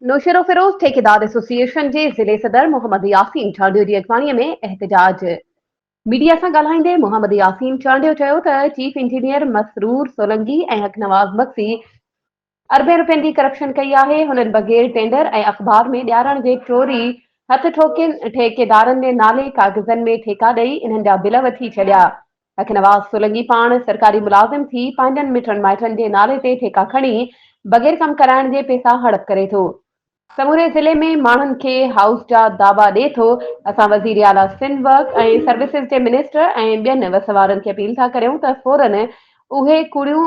नौशेरो फिरोज ठेकेदार एसोसिएशन के ज़िले सदर मोहम्मद यासीन चांडियो की अॻवानीअ में एहतजाज। मीडिया सां ॻाल्हाईंदे मोहम्मद यासीन चांडियो चयो त चीफ इंजीनियर मसरूर सोलंकी ऐं हक़नवाज़ मक्सी अरबे रुपयनि की करप्शन कई आहे। हुननि बग़ैर टेंडर ऐं अख़बार में ॾियारण जे चोरी हथ ठेकेदारनि जे नाले कागज़नि में ठेका ॾेई इन्हनि जा बिल वठी छॾिया। हक़नवाज़ सोलंकी पाण सरकारी मुलाज़िम थी पंहिंजनि मिटनि माइटनि जे नाले ते ठेका खणी बग़ैर कम कराइण जे पैसा हड़प करे थो। समूरे ज़िले में माण्हुनि खे हाउस जा दावा ॾिए थो। असां वज़ीर आला सिंध वर्क ऐं सर्विसिज़ जे मिनिस्टर ऐं ॿियनि वसवारनि खे अपील था करियूं त फौरन उहे कूड़ियूं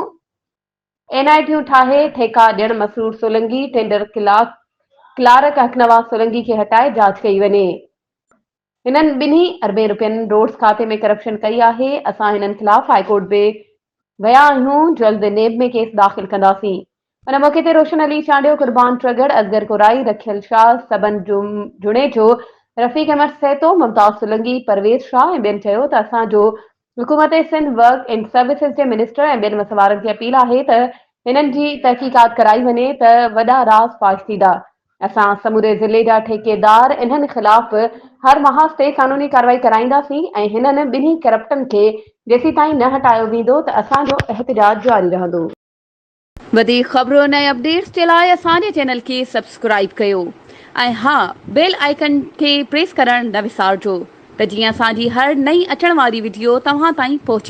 एनआईटियूं ठाहे ठेका ॾियण मसरूर सोलंकी टेंडर क्लार्क हक़नवाज़ सोलंकी खे हटाए जांच कई वञे। हिननि ॿिन्ही अरबे रुपयनि रोड्स खाते में करप्शन कई आहे। असां हिननि ख़िलाफ़ हाईकोर्ट में विया आहियूं। जल्द नेब में केस दाख़िल कंदासीं। उन मौक़े ते रोशन अली चांडियो, कुर्बान ट्रगड़, असगर कोराई, रखियल शाह, सबन जुणेजो, रफ़ीक अहमद सहतो, मुमताज़ सोलंकी, परवेज़ शाह ऐं ॿियनि चयो त असांजो हुकूमत सिंध वर्क एंड सर्विसिज़ जे मिनिस्टर ऐं ॿियनि वसवारनि खे अपील आहे त हिननि जी तहक़ीक़ात कराई वञे त वॾा राज़ फाश थींदा। असां समूरे ज़िले जा ठेकेदार इन्हनि ख़िलाफ़ हर महाज़ ते क़ानूनी कार्रवाई कराईंदासीं ऐं हिननि ॿिन्ही करप्टनि खे जेसीं ताईं न हटायो वेंदो त असांजो एहतजाज जारी रहंदो। वधीक ख़बरुनि ऐं अपडेट्स जे लाइ असांजे चैनल खे सब्सक्राइब कयो ऐं हा, बेल आइकन खे प्रेस करणु न विसारिजो त जीअं असांजी हर नई अचण वारी वीडियो तव्हां ताईं पहुची